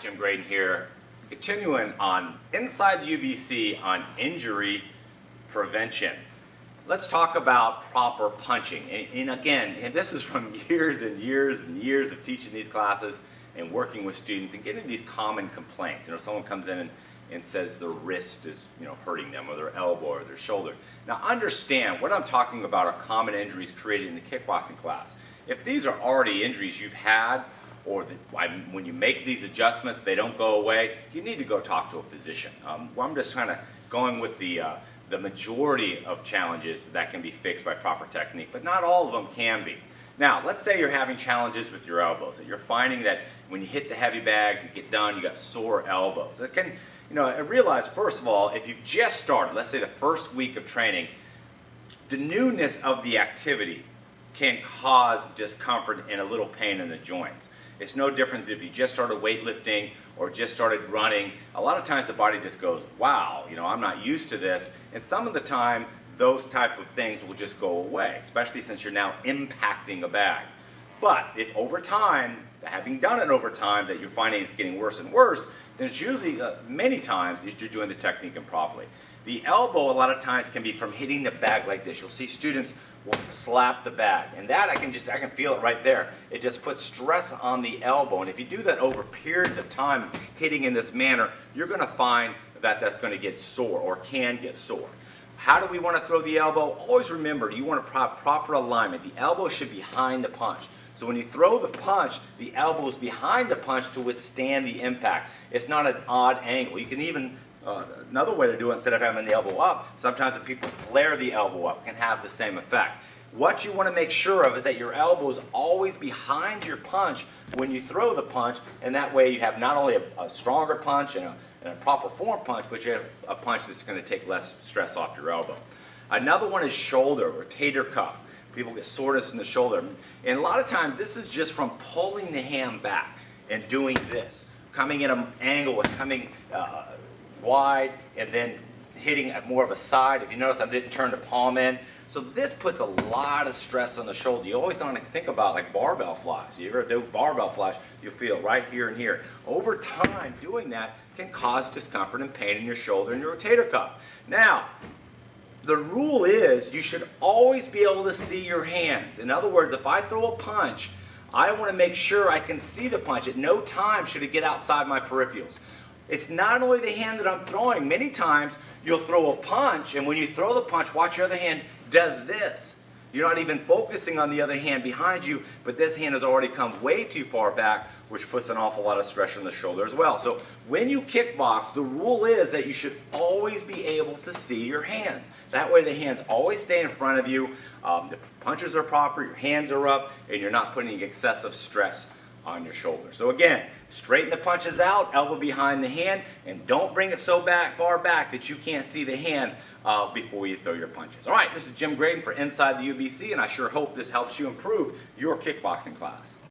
Jim Graden here, continuing on Inside the UBC on injury prevention. Let's talk about proper punching. And again, this is from years and years and years of teaching these classes and working with students and getting these common complaints. Someone comes in and says their wrist is hurting them, or their elbow, or their shoulder. Now understand, what I'm talking about are common injuries created in the kickboxing class. If these are already injuries you've had, or when you make these adjustments they don't go away, you need to go talk to a physician. I'm just kind of going with the majority of challenges that can be fixed by proper technique, but not all of them can be. Now, let's say you're having challenges with your elbows, that you're finding that when you hit the heavy bags, you get done, you got sore elbows. It can, I realize, first of all, if you've just started, let's say the first week of training, the newness of the activity can cause discomfort and a little pain in the joints. It's no difference if you just started weightlifting or just started running. A lot of times the body just goes, wow, I'm not used to this. And some of the time, those type of things will just go away, especially since you're now impacting a bag. But if over time, having done it over time, that you're finding it's getting worse and worse, then it's usually, many times, you're doing the technique improperly. The elbow, a lot of times, can be from hitting the bag like this. You'll see students will slap the bag, and that I can feel it right there. It just puts stress on the elbow, and if you do that over periods of time, hitting in this manner, you're going to find that that's going to get sore, or can get sore. How do we want to throw the elbow? Always remember, you want a proper alignment. The elbow should be behind the punch. So when you throw the punch, the elbow is behind the punch to withstand the impact. It's not an odd angle. You can even, another way to do it, instead of having the elbow up, sometimes if people flare the elbow up, it can have the same effect. What you want to make sure of is that your elbow is always behind your punch when you throw the punch, and that way you have not only a stronger punch and a proper form punch, but you have a punch that's going to take less stress off your elbow. Another one is shoulder, rotator cuff. People get soreness in the shoulder. And a lot of times this is just from pulling the hand back and doing this, coming at an angle and coming wide and then hitting at more of a side. If you notice, I didn't turn the palm in. So this puts a lot of stress on the shoulder. You always want to think about like barbell flies. You ever do barbell flies, you feel right here and here. Over time, doing that can cause discomfort and pain in your shoulder and your rotator cuff. Now, the rule is you should always be able to see your hands. In other words, if I throw a punch, I want to make sure I can see the punch. At no time should it get outside my peripherals. It's not only the hand that I'm throwing. Many times you'll throw a punch, and when you throw the punch, watch your other hand does this. You're not even focusing on the other hand behind you, but this hand has already come way too far back, which puts an awful lot of stress on the shoulder as well. So when you kickbox, the rule is that you should always be able to see your hands. That way the hands always stay in front of you, the punches are proper, your hands are up, and you're not putting excessive stress on your shoulder. So again, straighten the punches out, elbow behind the hand, and don't bring it so far back that you can't see the hand before you throw your punches. All right, this is Jim Graden for Inside the UBC, and I sure hope this helps you improve your kickboxing class.